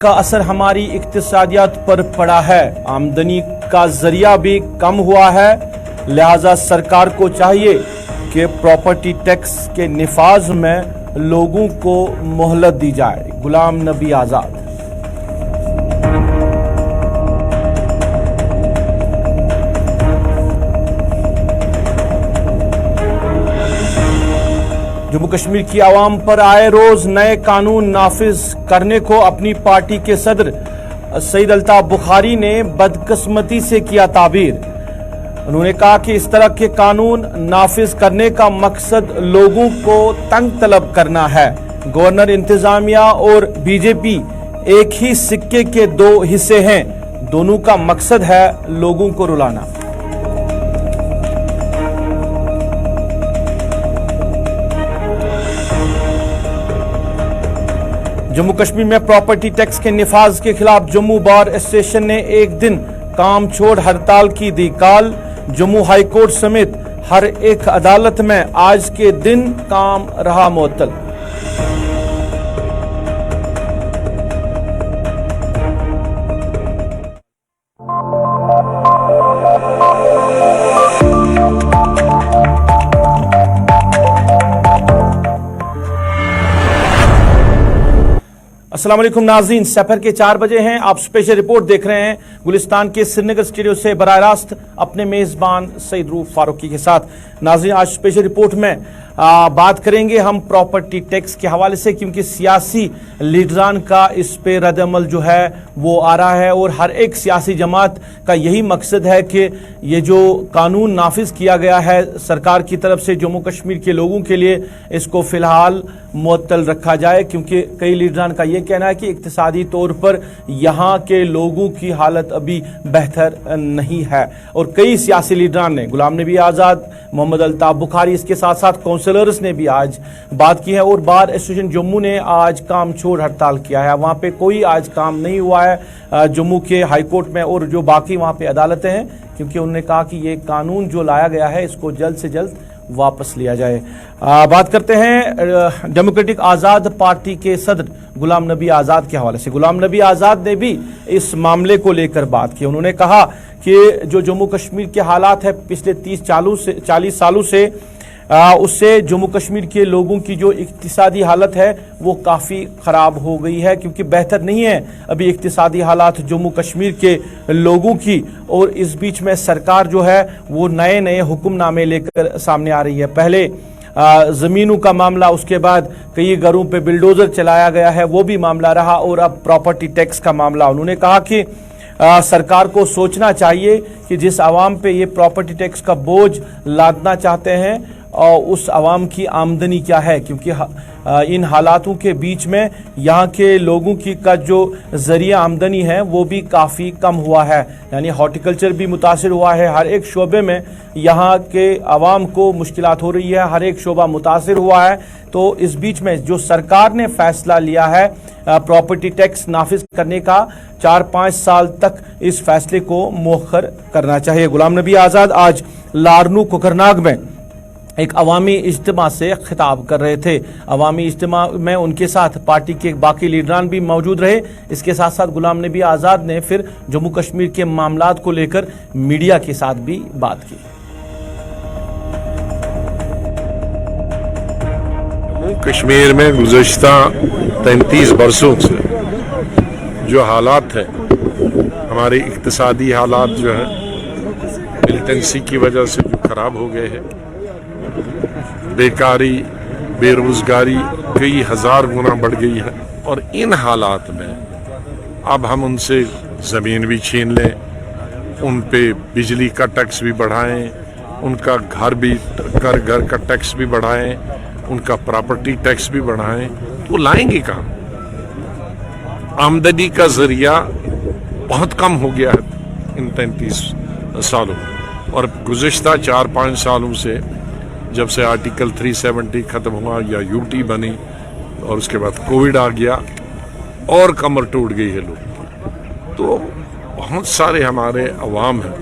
का असर हमारी इक्तिसादियत पर पड़ा है। आमदनी का जरिया भी कम हुआ है, लिहाजा सरकार को चाहिए कि प्रॉपर्टी टैक्स के निफाज में लोगों को मोहलत दी जाए। गुलाम नबी आजाद। जम्मू कश्मीर की आवाम पर आए रोज नए कानून नाफिज करने को अपनी पार्टी के सदर सईद अल्ताफ बुखारी ने बदकिस्मती से किया ताबीर। उन्होंने कहा कि इस तरह के कानून नाफिज करने का मकसद लोगों को तंग तलब करना है। गवर्नर, इंतजामिया और बीजेपी एक ही सिक्के के दो हिस्से हैं, दोनों का मकसद है लोगों को रुलाना। जम्मू कश्मीर में प्रॉपर्टी टैक्स के निफाज के खिलाफ जम्मू बार एसोसिएशन ने एक दिन काम छोड़ हड़ताल की दी काल। जम्मू हाई कोर्ट समेत हर एक अदालत में आज के दिन काम रहा मुअत्तल। अस्सलाम वालेकुम नाज़रीन, सफर के 4 बजे हैं। आप स्पेशल रिपोर्ट देख रहे हैं गुलिस्तान के श्रीनगर स्टूडियो से बराह रास्त अपने मेजबान सईद रूफ फारूकी के साथ। नाज़रीन, आज स्पेशल रिपोर्ट में बात करेंगे हम प्रॉपर्टी टैक्स के हवाले से, क्योंकि सियासी लीडरान का इस पे रद्द-ए-अमल जो है वो आ रहा है और हर एक सियासी जमात का यही मकसद है कि ये जो कानून नाफिज किया गया है सरकार की तरफ से जम्मू कश्मीर के लोगों के लिए, इसको फिलहाल मुअत्तल रखा जाए। क्योंकि कई लीडरान का ये कहना है कि इक्तिसादी तौर पर यहाँ के लोगों की हालत अभी बेहतर नहीं है। और कई सियासी लीडरान ने, गुलाम नबी आज़ाद, मोहम्मद अल्ताफ बुखारी, इसके साथ साथ काउंसलर्स ने भी आज बात की है। और बार एसोसिएशन जम्मू ने आज काम छोड़ हड़ताल किया है। वहाँ पे कोई आज काम नहीं हुआ है जम्मू के हाई कोर्ट में और जो बाकी वहाँ पे अदालतें हैं, क्योंकि उन्होंने कहा कि ये कानून जो लाया गया है इसको जल्द से जल्द वापस लिया जाए। बात करते हैं डेमोक्रेटिक आज़ाद पार्टी के सदर गुलाम नबी आज़ाद के हवाले से। गुलाम नबी आज़ाद ने भी इस मामले को लेकर बात की। उन्होंने कहा कि जो जम्मू कश्मीर के हालात है पिछले 40 सालों से उससे जम्मू कश्मीर के लोगों की जो इक्तिसादी हालत है वो काफ़ी ख़राब हो गई है, क्योंकि बेहतर नहीं है अभी इक्तिसादी हालात जम्मू कश्मीर के लोगों की। और इस बीच में सरकार जो है वो नए नए हुक्मनामे लेकर सामने आ रही है। पहले ज़मीनों का मामला, उसके बाद कई घरों पे बिल्डोज़र चलाया गया है, वो भी मामला रहा, और अब प्रॉपर्टी टैक्स का मामला। उन्होंने कहा कि सरकार को सोचना चाहिए कि जिस आवाम पे ये प्रॉपर्टी टैक्स का बोझ लादना चाहते हैं और उस आवाम की आमदनी क्या है, क्योंकि इन हालातों के बीच में यहाँ के लोगों की का जो जरिया आमदनी है वो भी काफ़ी कम हुआ है। यानी हॉर्टिकल्चर भी मुतासिर हुआ है, हर एक शोबे में यहाँ के आवाम को मुश्किलात हो रही है, हर एक शोबा मुतासिर हुआ है। तो इस बीच में जो सरकार ने फैसला लिया है प्रॉपर्टी टैक्स नाफिज करने का, 4-5 साल तक इस फैसले को मौखर करना चाहिए। गुलाम नबी आज़ाद आज लारनू कोकरनाग में एक अवामी इज्तिमा से खिताब कर रहे थे। अवामी इज्तिमा में उनके साथ पार्टी के बाकी लीडरान भी मौजूद रहे। इसके साथ साथ गुलाम नबी आज़ाद ने फिर जम्मू कश्मीर के मामलात को लेकर मीडिया के साथ भी बात की। जम्मू कश्मीर में गुज़श्ता 33 बरसों से जो हालात है, हमारे इक्तिसादी हालात जो है मिलिटेंसी की वजह से जो खराब हो गए हैं, बेकारी, बेरोजगारी कई हजार गुना बढ़ गई है। और इन हालात में अब हम उनसे ज़मीन भी छीन लें, उन पे बिजली का टैक्स भी बढ़ाएं, उनका घर का टैक्स भी बढ़ाएं, उनका प्रॉपर्टी टैक्स भी बढ़ाएं, तो लाएंगे कहाँ? आमदनी का जरिया बहुत कम हो गया है इन 33 सालों में। और गुज़श्ता 4-5 सालों से जब से आर्टिकल 370 खत्म हुआ या यूटी बनी और उसके बाद कोविड आ गया और कमर टूट गई है लोग। तो बहुत सारे हमारे अवाम हैं,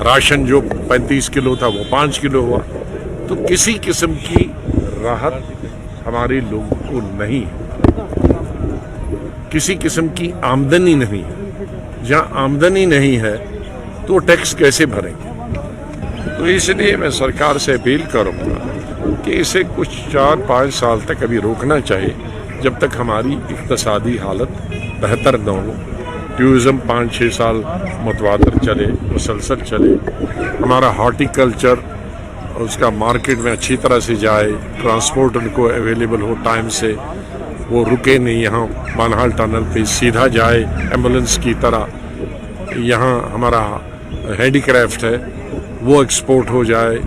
राशन जो 35 किलो था वो 5 किलो हुआ। तो किसी किस्म की राहत हमारे लोगों को नहीं है। किसी किस्म की आमदनी नहीं है। जहाँ आमदनी नहीं है तो टैक्स कैसे भरेंगे? तो इसलिए मैं सरकार से अपील करूंगा कि इसे कुछ 4-5 साल तक अभी रोकना चाहिए, जब तक हमारी इक़्तिसादी हालत बेहतर न हो। टूरिज़्म 5-6 साल मुतवातर चले, मुसलसल चले, हमारा हॉर्टिकल्चर उसका मार्केट में अच्छी तरह से जाए, ट्रांसपोर्ट उनको अवेलेबल हो टाइम से, वो रुके नहीं यहाँ बानहाल टनल पे, सीधा जाए एम्बुलेंस की तरह। यहाँ हमारा हैंडीक्राफ्ट है वो एक्सपोर्ट हो जाए।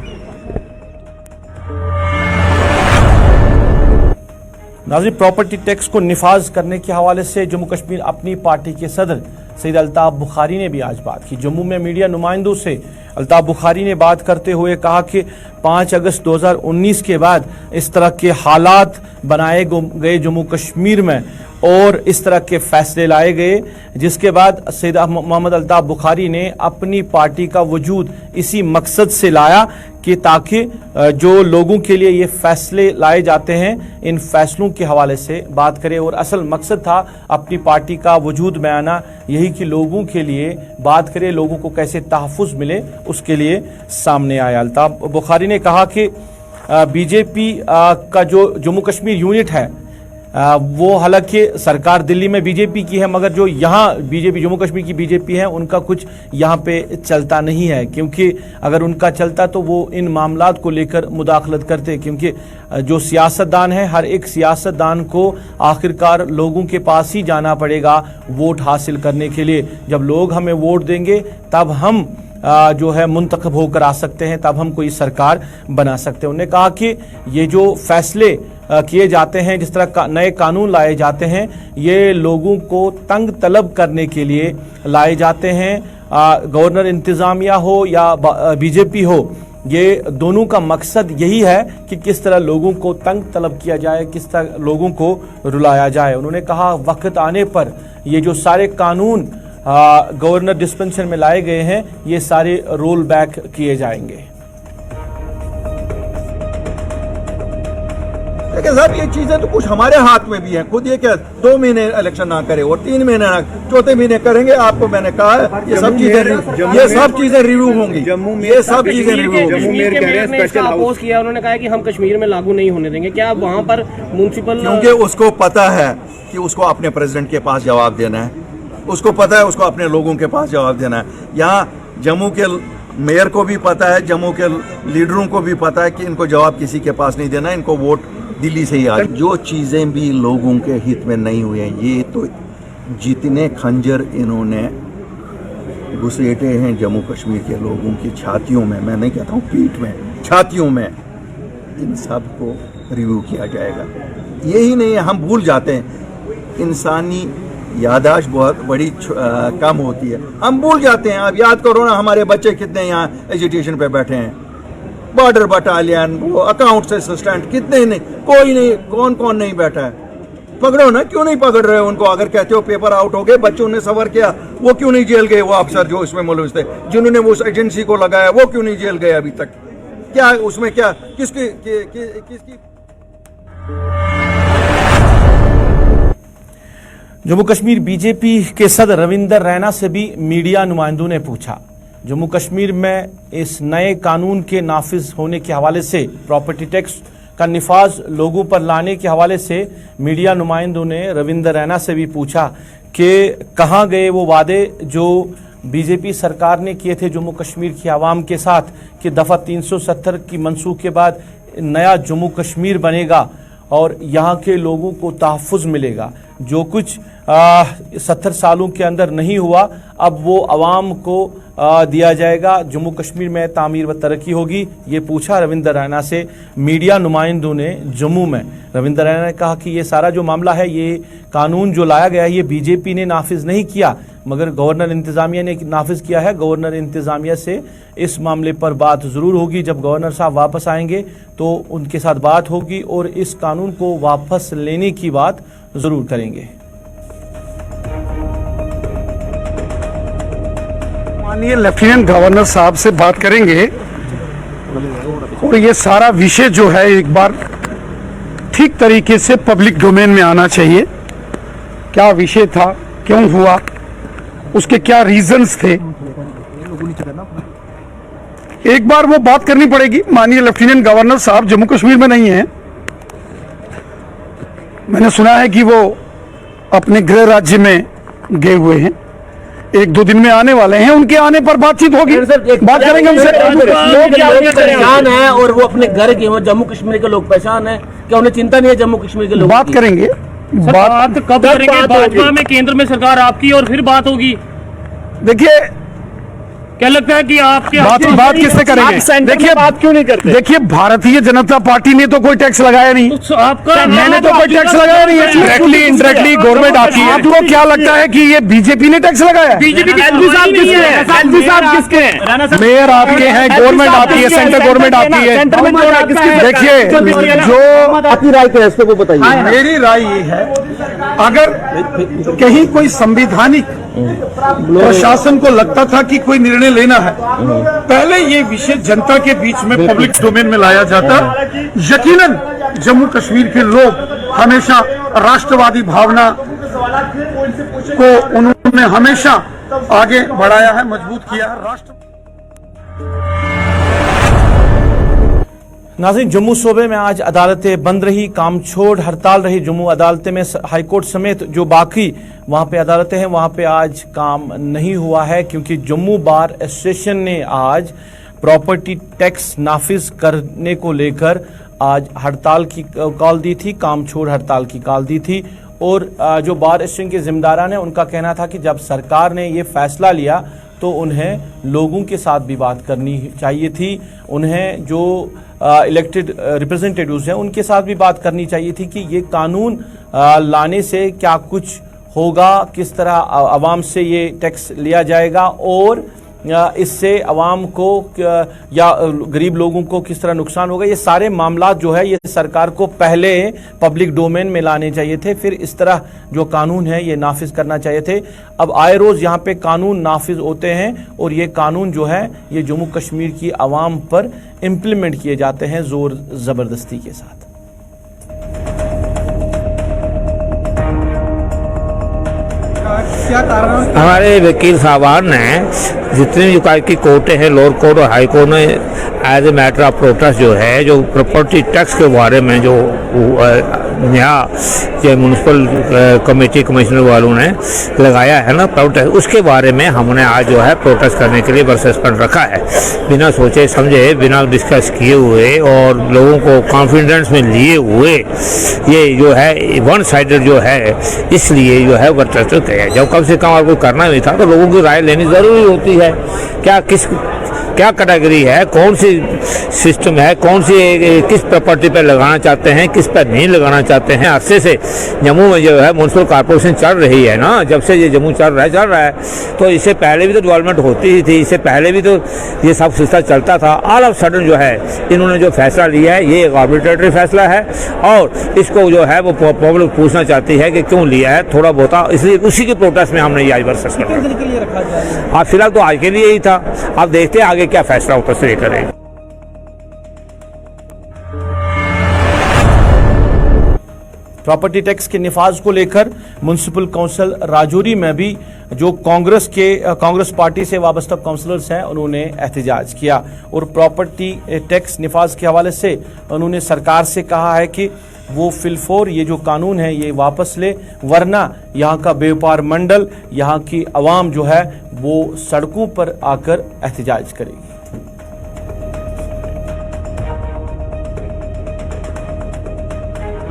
नाज़रीन, प्रॉपर्टी टैक्स को निफाज करने के हवाले से जम्मू कश्मीर अपनी पार्टी के सदर सैयद अल्ताफ बुखारी ने भी आज बात की। जम्मू में मीडिया नुमाइंदों से अल्ताफ बुखारी ने बात करते हुए कहा कि 5 अगस्त 2019 के बाद इस तरह के हालात बनाए गए जम्मू कश्मीर में और इस तरह के फैसले लाए गए, जिसके बाद सैयद मोहम्मद अल्ताफ बुखारी ने अपनी पार्टी का वजूद इसी मकसद से लाया कि ताकि जो लोगों के लिए ये फैसले लाए जाते हैं, इन फैसलों के हवाले से बात करें। और असल मकसद था अपनी पार्टी का वजूद में आना यही कि लोगों के लिए बात करें, लोगों को कैसे तहफ़्फ़ुज़ मिले, उसके लिए सामने आया। अल्ताफ बुखारी ने कहा कि बीजेपी का जो जम्मू कश्मीर यूनिट है वो हालांकि सरकार दिल्ली में बीजेपी की है, मगर जो यहाँ बीजेपी जम्मू कश्मीर की बीजेपी है उनका कुछ यहाँ पे चलता नहीं है, क्योंकि अगर उनका चलता तो वो इन मामलात को लेकर मुदाखलत करते। क्योंकि जो सियासतदान है, हर एक सियासतदान को आखिरकार लोगों के पास ही जाना पड़ेगा वोट हासिल करने के लिए। जब लोग हमें वोट देंगे तब हम जो है मुंतखब होकर आ सकते हैं, तब हम कोई सरकार बना सकते हैं। उन्होंने कहा कि ये जो फैसले किए जाते हैं, जिस तरह का नए कानून लाए जाते हैं, ये लोगों को तंग तलब करने के लिए लाए जाते हैं। गवर्नर इंतजामिया हो या बीजेपी हो, ये दोनों का मकसद यही है कि किस तरह लोगों को तंग तलब किया जाए, किस तरह लोगों को रुलाया जाए। उन्होंने कहा वक्त आने पर ये जो सारे कानून गवर्नर डिस्पेंसर में लाए गए हैं, ये सारे रोल बैक किए जाएंगे। देखिए साहब, ये चीजें तो कुछ हमारे हाथ में भी हैं। खुद ये क्या 2 महीने इलेक्शन ना करे और 3 महीने ना, चौथे महीने करेंगे। आपको मैंने कहा है ये सब चीजें रिव्यू होंगी, ये सब चीजें रिव्यू होंगी। अपोज किया, उन्होंने कहा कि हम कश्मीर में लागू नहीं होने देंगे। क्या वहाँ पर म्युनिसिपल, क्योंकि उसको पता है कि उसको अपने प्रेसिडेंट के पास जवाब देना है, उसको पता है उसको अपने लोगों के पास जवाब देना है। यहाँ जम्मू के मेयर को भी पता है, जम्मू के लीडरों को भी पता है कि इनको जवाब किसी के पास नहीं देना है, इनको वोट दिल्ली से ही आ। जो चीज़ें भी लोगों के हित में नहीं हुई हैं, ये तो जितने खंजर इन्होंने घुसेटे हैं जम्मू कश्मीर के लोगों की छातियों में, मैं नहीं कहता हूँ पीठ में, छातियों में, इन सब को रिव्यू किया जाएगा। यही नहीं है, हम भूल जाते हैं, इंसानी यादाश्त बहुत बड़ी कम होती है, हम भूल जाते हैं। अब याद करो ना, हमारे बच्चे कितने यहाँ एजुकेशन पे बैठे हैं, बॉर्डर बटालियन, वो अकाउंट्स असिस्टेंट, कितने नहीं, कोई नहीं, कौन कौन नहीं बैठा है। पकड़ो ना, क्यों नहीं पकड़ रहे हो उनको? अगर कहते हो पेपर आउट हो गए, बच्चों ने सवर किया, वो क्यों नहीं जेल गए? वो अफसर जो इसमें मुलविस थे, जिन्होंने वो उस एजेंसी को लगाया, वो क्यों नहीं जेल गए अभी तक? क्या उसमें क्या किसकी जम्मू कश्मीर बीजेपी के सदर रविंदर रैना से भी मीडिया नुमाइंदों ने पूछा। जम्मू कश्मीर में इस नए कानून के नाफिज होने के हवाले से, प्रॉपर्टी टैक्स का निफाज लोगों पर लाने के हवाले से मीडिया नुमाइंदों ने रविंदर रैना से भी पूछा कि कहाँ गए वो वादे जो बीजेपी सरकार ने किए थे जम्मू कश्मीर की आवाम के साथ कि दफ़ा 370 की मनसूख के बाद नया जम्मू कश्मीर बनेगा और यहाँ के लोगों को तहफ़्फ़ुज़ मिलेगा। जो कुछ 70 सालों के अंदर नहीं हुआ, अब वो अवाम को दिया जाएगा, जम्मू कश्मीर में तामीर व तरक्की होगी। ये पूछा रविंदर रैना से मीडिया नुमाइंदों ने जम्मू में। रविंदर रैना ने कहा कि ये सारा जो मामला है, ये कानून जो लाया गया है, ये बीजेपी ने नाफिज नहीं किया, मगर गवर्नर इंतज़ामिया ने नाफिज किया है। गवर्नर इंतज़ामिया से इस मामले पर बात ज़रूर होगी। जब गवर्नर साहब वापस आएंगे तो उनके साथ बात होगी और इस कानून को वापस लेने की बात ज़रूर करेंगे। माननीय लेफ्टिनेंट गवर्नर साहब से बात करेंगे और ये सारा विषय जो है एक बार ठीक तरीके से पब्लिक डोमेन में आना चाहिए, क्या विषय था, क्यों हुआ, उसके क्या रीजंस थे, एक बार वो बात करनी पड़ेगी। माननीय लेफ्टिनेंट गवर्नर साहब जम्मू कश्मीर में नहीं हैं। मैंने सुना है कि वो अपने गृह राज्य में गए हुए हैं, 1-2 दिन में आने वाले हैं। उनके आने पर बातचीत होगी, बात करेंगे उनसे। परेशान है और वो अपने घर के, वो जम्मू कश्मीर के लोग परेशान है, क्या उन्हें चिंता नहीं है जम्मू कश्मीर के लोग? बात करेंगे। बात कब करेंगे? भाजपा में केंद्र में सरकार आपकी और फिर बात होगी। देखिए, क्या लगता है कि आपके बात किससे करेंगे? देखिए, बात क्यों नहीं करते? देखिए, भारतीय जनता पार्टी ने तो कोई टैक्स लगाया नहीं, तो आपका मैंने तो कोई टैक्स लगाया नहीं है। डायरेक्टली इनडायरेक्टली गवर्नमेंट आती है। आपको क्या लगता है कि ये बीजेपी ने टैक्स लगाया? बीजेपी किसके हैं? मेयर आपके हैं, गवर्नमेंट आती है, सेंट्रल गवर्नमेंट आती है। देखिए, जो अपनी राय क्या है इस पे वो बताइए। मेरी राय ये है, अगर कहीं कोई संवैधानिक प्रशासन को लगता था कि कोई निर्णय लेना है, पहले ये विषय जनता के बीच में पब्लिक डोमेन में लाया जाता। यकीनन जम्मू कश्मीर के लोग हमेशा राष्ट्रवादी भावना को उन्होंने हमेशा आगे बढ़ाया है, मजबूत किया है। राष्ट्र नाज़रीन, जम्मू सूबे में आज अदालतें बंद रही, काम छोड़ हड़ताल रही। जम्मू अदालतें में हाईकोर्ट समेत जो बाकी वहां पे अदालतें हैं वहां पे आज काम नहीं हुआ है, क्योंकि जम्मू बार एसोसिएशन ने आज प्रॉपर्टी टैक्स नाफिज करने को लेकर आज हड़ताल की कॉल दी थी, काम छोड़ हड़ताल की कॉल दी थी। और जो बार एसोसिएशन के जिम्मेदारान हैं उनका कहना था कि जब सरकार ने ये फैसला लिया तो उन्हें लोगों के साथ भी बात करनी चाहिए थी, उन्हें जो इलेक्टेड रिप्रेजेंटेटिव्स हैं उनके साथ भी बात करनी चाहिए थी कि ये कानून लाने से क्या कुछ होगा, किस तरह आवाम से ये टैक्स लिया जाएगा और इससे आवाम को या गरीब लोगों को किस तरह नुकसान होगा। ये सारे मामला जो है ये सरकार को पहले पब्लिक डोमेन में लाने चाहिए थे, फिर इस तरह जो कानून है ये नाफिज करना चाहिए थे। अब आए रोज यहाँ पे कानून नाफिज होते हैं और ये कानून जो है ये जम्मू कश्मीर की आवाम पर इम्प्लीमेंट किए जाते हैं जोर जबरदस्ती के साथ। हमारे वकील साहबान ने जितने भी की कोर्टें हैं, लोअर कोर्ट और हाई कोर्ट ने as a matter of protest जो है, जो प्रॉपर्टी टैक्स के बारे में जो यहाँ जो म्यूनसिपल कमेटी कमिश्नर वालों ने लगाया है ना प्रोटेस्ट, उसके बारे में हमने आज जो है प्रोटेस्ट करने के लिए सस्पेंड रखा है। बिना सोचे समझे, बिना डिस्कस किए हुए और लोगों को कॉन्फिडेंस में लिए हुए ये जो है वन साइडेड जो है, इसलिए जो है प्रोटेस्ट किया। जब कम से कम आपको करना भी था तो लोगों की राय लेनी ज़रूरी होती है। क्या कैटेगरी है, कौन सी सिस्टम है, कौन सी किस प्रॉपर्टी पर लगाना चाहते हैं, किस पर नहीं लगाना चाहते हैं। अरसे से जम्मू में जो है म्यूनसिपल कॉर्पोरेशन चल रही है ना, जब से ये जम्मू चल रहा है तो इससे पहले भी तो डेवलपमेंट होती ही थी, इससे पहले भी तो ये सब सिलसिला चलता था। ऑल ऑफ सडन जो है इन्होंने जो फैसला लिया है ये एक आर्बिट्रेटरी फैसला है और इसको जो है वो पब्लिक पूछना चाहती है कि क्यों लिया है थोड़ा बहुत, इसलिए उसी के प्रोटेस्ट में हमने ये आज वर्सेस किया। आप फिलहाल तो आज के लिए ही था, आप देखते हैं आगे क्या फैसला होता है करें। प्रॉपर्टी टैक्स के निफाज को लेकर म्युनिसिपल काउंसिल राजौरी में भी जो कांग्रेस पार्टी से वाबस्ता काउंसलर्स हैं उन्होंने एहतजाज किया और प्रॉपर्टी टैक्स निफाज के हवाले से उन्होंने सरकार से कहा है कि वो फिलफोर ये जो कानून है ये वापस ले, वरना यहाँ का व्यापार मंडल, यहाँ की आवाम जो है वो सड़कों पर आकर एहतजाज करेगी।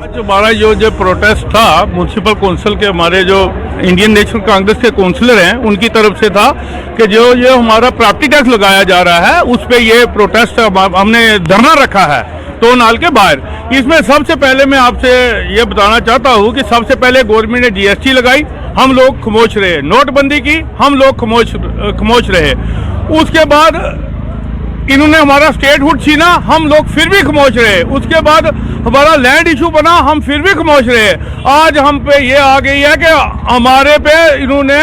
आज हमारा जो प्रोटेस्ट था म्यूनसिपल काउंसिल के, हमारे जो इंडियन नेशनल कांग्रेस के काउंसिलर हैं उनकी तरफ से था कि जो ये हमारा प्रॉपर्टी टैक्स लगाया जा रहा है उस पे ये प्रोटेस्ट हमने धरना रखा है तो नाल के बाहर। इसमें सबसे पहले मैं आपसे ये बताना चाहता हूँ कि सबसे पहले गवर्नमेंट ने जीएसटी लगाई, हम लोग खामोश रहे, नोटबंदी की, हम लोग खामोश रहे। उसके बाद इन्होंने हमारा स्टेटहुड छीना, हम लोग फिर भी खामोश रहे। उसके बाद हमारा लैंड इशू बना, हम फिर भी खामोश रहे। आज हम पे ये आ गई है कि हमारे पे इन्होंने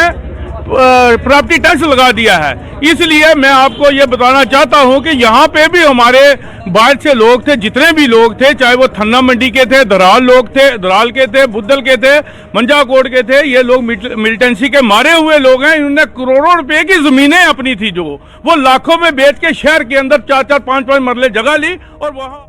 प्रॉपर्टी टैक्स लगा दिया है। इसलिए मैं आपको ये बताना चाहता हूं कि यहाँ पे भी हमारे बाहर से लोग थे, जितने भी लोग थे, चाहे वो थन्ना मंडी के थे, दराल लोग थे, दराल के थे, बुद्धल के थे, मंजाकोट के थे, ये लोग मिलिटेंसी के मारे हुए लोग हैं। इन्होंने करोड़ों रुपए की जमीनें अपनी थी जो वो लाखों में बेच के शहर के अंदर 4-4, 5-5 मरले जगह ली और वहां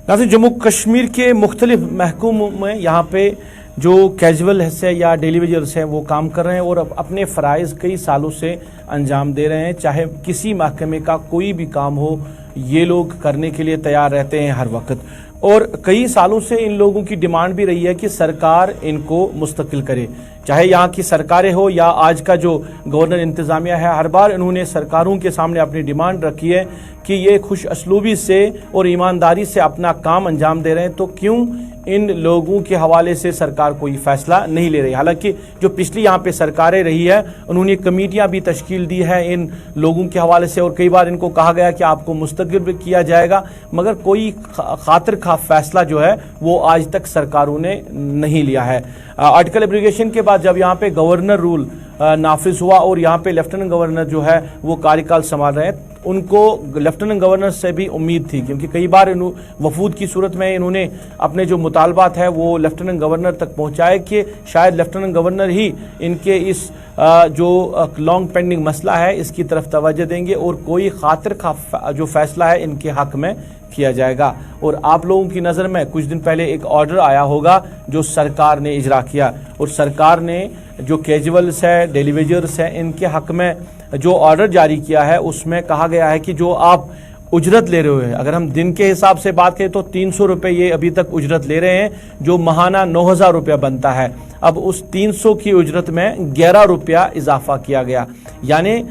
नाज़रीन, जम्मू कश्मीर के मुख्तलिफ महकूमों में यहाँ पे जो कैजुअल है या डेली वेजर्स हैं वो काम कर रहे हैं और अपने फ़राइज़ कई सालों से अंजाम दे रहे हैं। चाहे किसी महकमे का कोई भी काम हो, ये लोग करने के लिए तैयार रहते हैं हर वक्त। और कई सालों से इन लोगों की डिमांड भी रही है कि सरकार इनको मुस्तकिल करे, चाहे यहाँ की सरकारें हो या आज का जो गवर्नर इंतज़ामिया है। हर बार इन्होंने सरकारों के सामने अपनी डिमांड रखी है कि ये खुश असलूबी से और ईमानदारी से अपना काम अंजाम दे रहे हैं, तो क्यों इन लोगों के हवाले से सरकार कोई फैसला नहीं ले रही। हालांकि जो पिछली यहाँ पे सरकारें रही है उन्होंने कमेटियां भी तश्कील दी है इन लोगों के हवाले से और कई बार इनको कहा गया कि आपको मुस्तकिल भी किया जाएगा, मगर कोई खातिर खा फैसला जो है वो आज तक सरकारों ने नहीं लिया है। आर्टिकल एब्रीगेशन के बाद जब यहाँ पे गवर्नर रूल नाफिज हुआ और यहाँ पे लेफ्टिनेंट गवर्नर जो है वो कार्यकाल संभाल रहे हैं, उनको लेफ्टिनेंट गवर्नर से भी उम्मीद थी, क्योंकि कई बार वफूद की सूरत में इन्होंने अपने जो मुतालबात है वो लेफ्टिनेंट गवर्नर तक पहुँचाए कि शायद लेफ्टिनेंट गवर्नर ही इनके इस जो लॉन्ग पेंडिंग मसला है इसकी तरफ तवज्जो देंगे और कोई खातिर खा जो फैसला है इनके हक में किया जाएगा। और आप लोगों की नज़र में कुछ दिन पहले एक ऑर्डर आया होगा जो सरकार ने इजरा किया और सरकार ने जो कैजुअल्स है, डेली वेजर्स है, इनके हक में जो ऑर्डर जारी किया है उसमें कहा गया है कि जो आप उजरत ले रहे हो, अगर हम दिन के हिसाब से बात करें तो 300 रुपये ये अभी तक उजरत ले रहे हैं, जो महाना 9,000 रुपया बनता है। अब उस 300 की उजरत में 11 रुपया इजाफा किया गया, यानी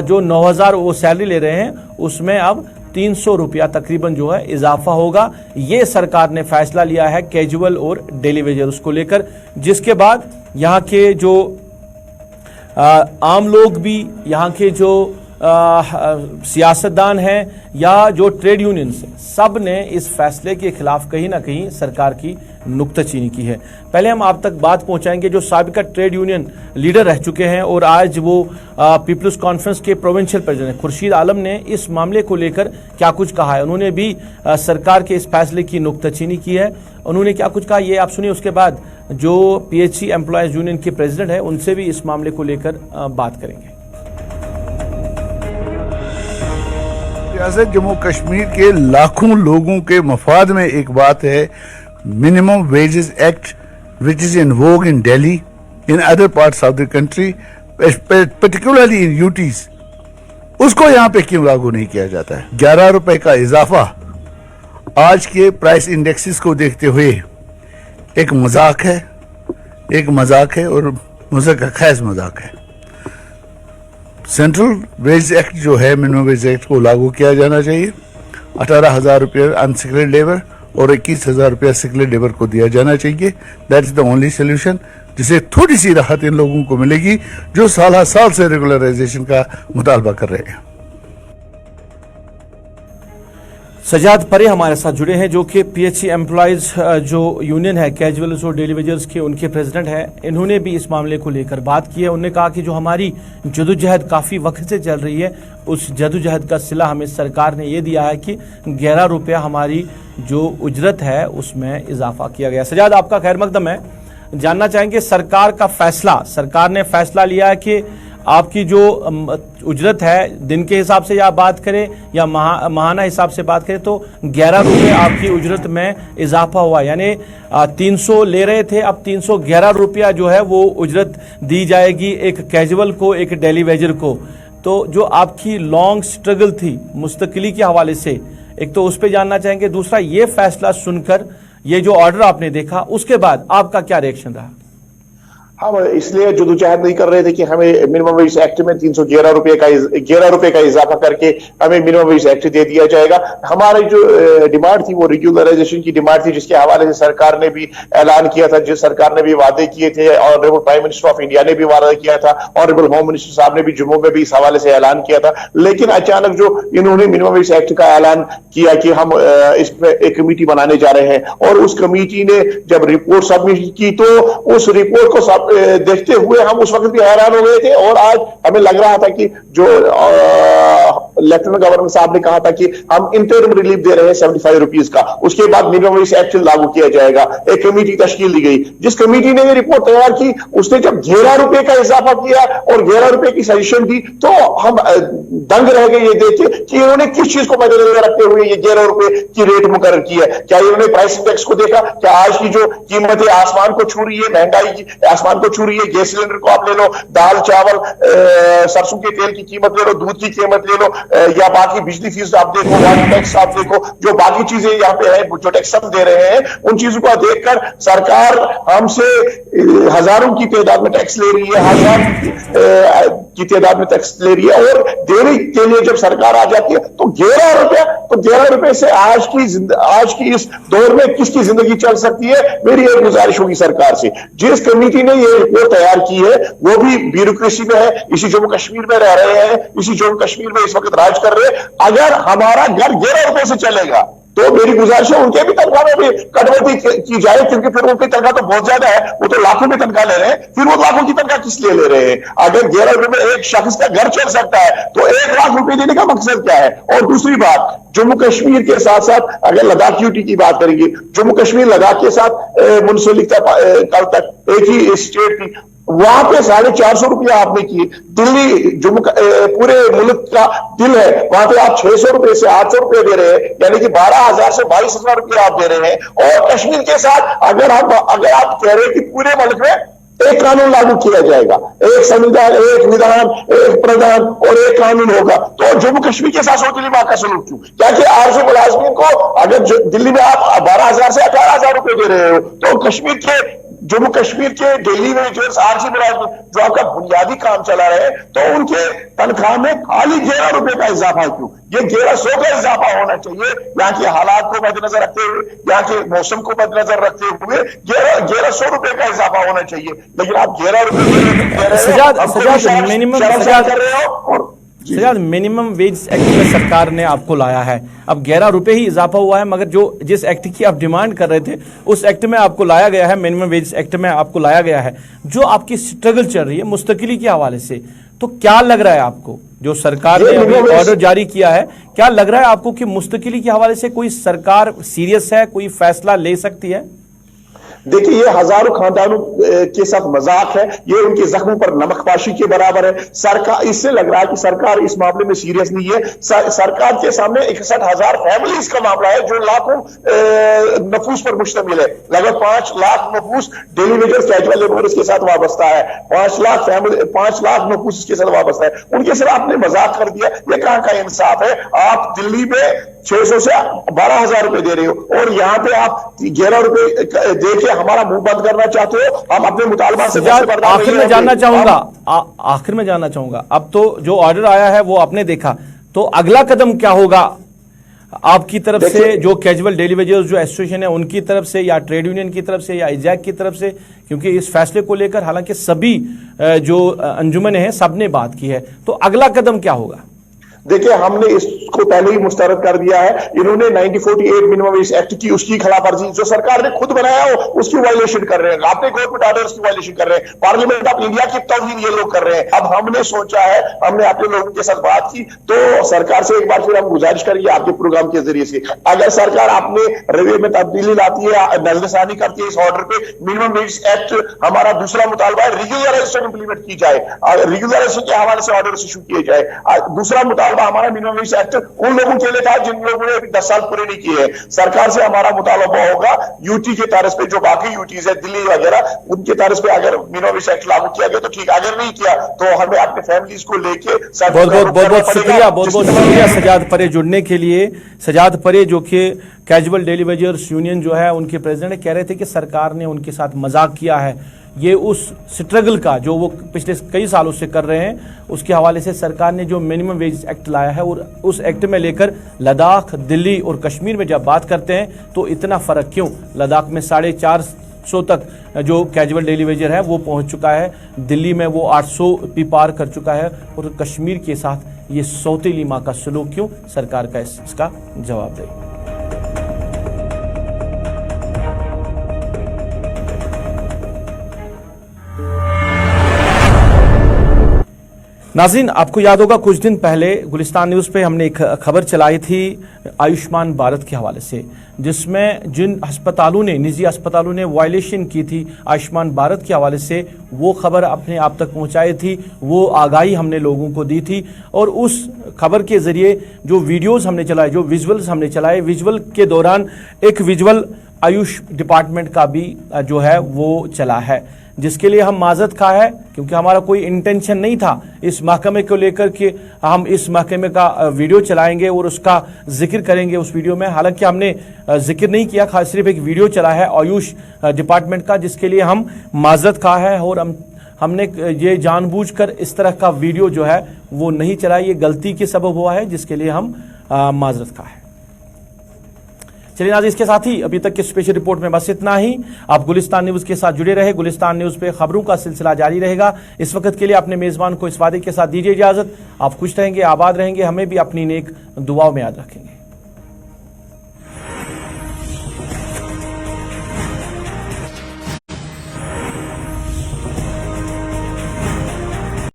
जो 9,000 वो सैलरी ले रहे हैं उसमें अब 300 रुपया तकरीबन जो है इजाफा होगा। ये सरकार ने फैसला लिया है कैजुअल और डेली वेजर्स को लेकर, जिसके बाद यहाँ के जो आम लोग भी, यहाँ के जो सियासतदान हैं या जो ट्रेड यूनियंस हैं, सब ने इस फैसले के खिलाफ कहीं ना कहीं सरकार की नुक्ताचीनी की है। पहले हम आप तक बात पहुंचाएंगे जो साबिका ट्रेड यूनियन लीडर रह चुके हैं और आज वो पीपल्स कॉन्फ्रेंस के प्रोविंशियल प्रेसिडेंट खुर्शीद आलम ने इस मामले को लेकर क्या कुछ कहा है। उन्होंने भी सरकार के इस फैसले की नुक्ताचीनी की है। उन्होंने क्या कुछ कहा ये आप सुनिए, उसके बाद जो PHC एम्प्लॉयज यूनियन के प्रेसिडेंट है उनसे भी इस मामले को लेकर बात करेंगे। रियासत जम्मू कश्मीर के लाखों लोगों के मफाद में एक बात है, minimum wages act which is in Vogue in Delhi, in other parts of the country, particularly in UTs, उसको यहाँ पे क्यों लागू नहीं किया जाता है। 11 रुपए का इजाफा आज के प्राइस इंडेक्सेस को देखते हुए एक मजाक है और मुझे खैस मजाक है। सेंट्रल वेज एक्ट जो है, मिनिमम वेज एक्ट को लागू किया जाना चाहिए। 18,000 रुपये अनस्किल्ड लेबर और 21,000 रुपया स्किल्ड लेबर को दिया जाना चाहिए। That is the only solution, जिससे थोड़ी सी राहत इन लोगों को मिलेगी जो साल से रेगुलराइजेशन का मुतालबा कर रहे हैं। सजाद परे हमारे साथ जुड़े हैं जो कि PHC एम्प्लॉयज जो यूनियन है कैजुअल्स और डेली वेजर्स के, उनके प्रेसिडेंट हैं। इन्होंने भी इस मामले को लेकर बात की है। उन्होंने कहा कि जो हमारी जदोजहद काफ़ी वक्त से चल रही है, उस जदोजहद का सिला हमें सरकार ने ये दिया है कि 11 रुपया हमारी जो उजरत है उसमें इजाफा किया गया। सजाद, आपका खैर मकदम है। जानना चाहेंगे सरकार का फैसला, सरकार ने फैसला लिया है कि आपकी जो उजरत है दिन के हिसाब से या बात करें या माहाना हिसाब से बात करें तो 11 रुपये आपकी उजरत में इजाफा हुआ, यानी 300 ले रहे थे, अब 311 रुपया जो है वो उजरत दी जाएगी एक कैजुअल को, एक डेली वेजर को। तो जो आपकी लॉन्ग स्ट्रगल थी मुस्तकिली के हवाले से, एक तो उस पर जानना चाहेंगे, दूसरा ये फैसला सुनकर, ये जो ऑर्डर आपने देखा उसके बाद आपका क्या रिएक्शन रहा? हम इसलिए जदोजहद नहीं कर रहे थे कि हमें मिनिमम वेज एक्ट में 311 रुपए का इजाफा करके हमें मिनिमम वेज एक्ट दे दिया जाएगा। हमारी जो डिमांड थी वो रेगुलराइजेशन की डिमांड थी, जिसके हवाले से सरकार ने भी ऐलान किया था, जिस सरकार ने भी वादे किए थे, honourable prime minister of India ने भी वादा किया था, ऑनरेबल होम मिनिस्टर साहब ने भी जम्मू में भी इस हवाले से ऐलान किया था। लेकिन अचानक जो इन्होंने मिनिमम वेज एक्ट का ऐलान किया कि हम इसमें एक कमेटी बनाने जा रहे हैं, और उस कमेटी ने जब रिपोर्ट सबमिट की तो उस रिपोर्ट को देखते हुए हम उस वक्त भी हैरान हो गए थे, और आज हमें लग रहा था कि जो लेफ्टिनेंट गवर्नर साहब ने कहा था कि हम इंटरिम रिलीफ दे रहे हैं 75 रुपीज का, उसके बाद मिनिमम वेज एक्ट लागू किया जाएगा। एक कमेटी तश्कील दी गई, जिस कमेटी ने ये रिपोर्ट तैयार की उसने जब 11 रुपए का इजाफा किया और 11 रुपए की सजेशन दी तो हम दंग रह गए ये देख के कि इन्होंने किस चीज को मद्देनजर रखते हुए ये 11 रुपए की रेट मुकर्रर की है। क्या इन्होंने प्राइस इंडेक्स को देखा? क्या आज की जो कीमतें आसमान को छू रही है, महंगाई की आसमान को छू रही है, गैस सिलेंडर को आप ले लो, दाल चावल सरसों के तेल की कीमत ले लो, दूध की कीमत ले लो, या बाकी बिजली फीस आप देखो, वाटर टैक्स आप देखो, जो बाकी चीजें यहाँ पे है जो टैक्स हम दे रहे हैं, उन चीजों को देखकर सरकार हमसे हजारों की तादाद में टैक्स ले रही है, हजार की तादाद में टैक्स ले रही है, और देने के लिए जब सरकार आ जाती है तो 11 रुपए से आज की इस दौर में किसकी जिंदगी चल सकती है। मेरी एक गुजारिश होगी सरकार से, जिस कमेटी ने ये रिपोर्ट तैयार की है वो भी ब्यूरोक्रेसी में है, इसी जम्मू कश्मीर में रह रहे हैं, इसी जम्मू कश्मीर में इस वक्त राज कर रहे हैं। अगर हमारा घर 11 रुपए से चलेगा तो मेरी गुजारिश है उनके भी तनख्वाह में भी कटौती की जाए, क्योंकि फिर उनकी तनख्वाह तो बहुत ज्यादा है, वो तो लाखों में तनख्वाह ले रहे हैं, फिर वो लाखों की तनख्वाह किस लिए ले रहे हैं? अगर 11 रुपए में एक शख्स का घर चल सकता है तो 1 लाख रुपए देने का मकसद क्या है? और दूसरी बात, जम्मू कश्मीर के साथ साथ अगर लद्दाख यूटी की बात करेंगे, जम्मू कश्मीर लद्दाख के साथ मुंसलिक था कल तक, एक ही स्टेट थी, वहां पे 450 रुपया आपने किए। दिल्ली जम्मू पूरे मुल्क का दिल है, वहां पे आप 600 रुपए से 800 रुपए दे रहे हैं, यानी कि 12,000 से 22,000 रुपया आप दे रहे हैं। और कश्मीर के साथ अगर आप कह रहे हैं कि पूरे मुल्क में एक कानून लागू किया जाएगा, एक संविधान, एक विधान, एक प्रधान और एक कानून होगा, तो जम्मू कश्मीर के साथ सोचने में का सलूक क्यों? क्या कि आरजी मुलाजमीन को अगर दिल्ली में आप 12,000 से 18,000 रुपए दे रहे हो, तो कश्मीर के जम्मू कश्मीर के डेली वेजर्स, आरजी मुलाजमीन जो आपका बुनियादी काम चला रहे हैं, तो उनके तनख्वाह में खाली 11 रुपए का इजाफा क्यों? ये 1100 का इजाफा होना चाहिए। यहाँ के हालात को मद्देनजर रखते हुए, यहाँ के मौसम को मद्देनजर रखते हुए 1100 रुपए का इजाफा होना चाहिए। लेकिन आप 11 रुपए सजाद मिनिमम वेज एक्ट में सरकार ने आपको लाया है, अब 11 रुपए ही इजाफा हुआ है, मगर जो जिस एक्ट की आप डिमांड कर रहे थे उस एक्ट में आपको लाया गया है, मिनिमम वेज एक्ट में आपको लाया गया है। जो आपकी स्ट्रगल चल रही है मुस्तकिली के हवाले से, तो क्या लग रहा है आपको, जो सरकार ने अभी ऑर्डर जारी किया है, क्या लग रहा है आपको कि मुस्तकिली के हवाले से कोई सरकार सीरियस है, कोई फैसला ले सकती है? देखिए, ये हजारों खानदानों के साथ मजाक है, ये उनके जख्मों पर नमकपाशी के बराबर है। सरकार, इससे लग रहा है कि सरकार इस मामले में सीरियस नहीं है। सरकार के सामने 61,000 फैमिलीज का मामला है, जो लाखों नफूस पर मुश्तमिल है। लगभग 5 लाख नफूस डेली वेजर्स, कैजुअल लेबरर्स के साथ वाबस्ता है, 5 लाख नफूस इसके साथ वाबस्ता है। उनके साथ आपने मजाक कर दिया, ये कहां का इंसाफ है? आप दिल्ली में 600 से 12,000 रुपए दे रहे हो, और यहाँ पे आप 11 रुपए दे के हमारा मुंह बंद करना चाहते हो। हम अपने मुतालबा से आखिर में जानना चाहूंगा, अब तो जो ऑर्डर आया है वो आपने देखा, तो अगला कदम क्या होगा आपकी तरफ से, जो कैजुअल डेली वेजर्स जो एसोसिएशन है उनकी तरफ से, या ट्रेड यूनियन की तरफ से, या इजैक की तरफ से? क्योंकि इस फैसले को लेकर हालांकि सभी जो अंजुमन है सबने बात की है, तो अगला कदम क्या होगा? देखिए, हमने इसको पहले ही मुस्तरद कर दिया है। इन्होंने 1948 मिनिमम वेज एक्ट की उसकी खिलाफवर्जी जो सरकार ने खुद बनाया हो उसकी वायलेशन कर रहे हैं, अपने गवर्नमेंट ऑर्डर्स की वायलेशन कर रहे हैं, पार्लियामेंट ऑफ इंडिया की तौहीन ये लोग कर रहे हैं। अब हमने सोचा है, हमने अपने लोगों के साथ बात की, तो सरकार से एक बार फिर हम गुजारिश करेंगे आपके प्रोग्राम के जरिए से, अगर सरकार अपने रवैये में तब्दीली लाती है, नजरसानी करती है इस ऑर्डर पे, मिनिमम वेज एक्ट हमारा दूसरा मुतालबा है रेगुलराइजेशन इंप्लीमेंट की जाए, रेगुलराइजेशन के हवाले से ऑर्डर इशू किए जाए। दूसरा मुतालबा हमारा मिनिमम वेज एक्ट उन लोगों के लिए था जिन लोगों ने अभी 10 साल पूरे नहीं किए हैं। सरकार से हमारा मुतालबा होगा यूटी के तर्ज पे, जो बाकी यूटीज है दिल्ली वगैरह, उनके तर्ज पे अगर मिनिमम वेज एक्ट लागू किया गया तो ठीक, अगर नहीं किया तो हमें अपने फैमिलीज को लेके बहुत शुक्रिया सजाद परे जुड़ने के लिए। सजाद परे जो कि कैजुअल डेली वेजर्स यूनियन जो है उनके प्रेसिडेंट कह रहे थे कि सरकार ने उनके साथ मजाक किया है। ये उस स्ट्रगल का जो वो पिछले कई सालों से कर रहे हैं उसके हवाले से सरकार ने जो मिनिमम वेज एक्ट लाया है और उस एक्ट में लेकर लद्दाख, दिल्ली और कश्मीर में जब बात करते हैं तो इतना फ़र्क क्यों? लद्दाख में 450 तक जो कैजुअल डेली वेजर है वो पहुंच चुका है, दिल्ली में वो 800 भी पार कर चुका है और कश्मीर के साथ ये सौतेली माँ का सलूक क्यों? सरकार का इसका जवाब दें। नाज़रीन, आपको याद होगा कुछ दिन पहले गुलिस्तान न्यूज़ पे हमने एक खबर चलाई थी आयुष्मान भारत के हवाले से, जिसमें जिन अस्पतालों ने, निजी अस्पतालों ने वायलेशन की थी आयुष्मान भारत के हवाले से, वो खबर अपने आप तक पहुंचाई थी, वो आगाही हमने लोगों को दी थी। और उस खबर के ज़रिए जो वीडियोज़ हमने चलाए, जो विजुअल्स हमने चलाए, विजुअल के दौरान एक विजुअल आयुष डिपार्टमेंट का भी जो है वो चला है, जिसके लिए हम माजरत खा है, क्योंकि हमारा कोई इंटेंशन नहीं था इस महकमे को लेकर कि हम इस महकमे का वीडियो चलाएंगे और उसका जिक्र करेंगे उस वीडियो में। हालांकि हमने जिक्र नहीं किया, खास सिर्फ एक वीडियो चला है आयुष डिपार्टमेंट का, जिसके लिए हम माजरत खा है और हमने ये जानबूझकर इस तरह का वीडियो जो है वो नहीं चलाई। ये गलती के सबब हुआ है जिसके लिए हम माजरत खा है। चलिए नाज़रीन, इसके साथ ही अभी तक के स्पेशल रिपोर्ट में बस इतना ही। आप गुलिस्तान न्यूज़ के साथ जुड़े रहे। गुलिस्तान न्यूज़ पे खबरों का सिलसिला जारी रहेगा। इस वक्त के लिए अपने मेज़बान को इस वादे के साथ दीजिए इजाज़त। आप खुश रहेंगे, आबाद रहेंगे, हमें भी अपनी नेक दुआओं में याद रखेंगे।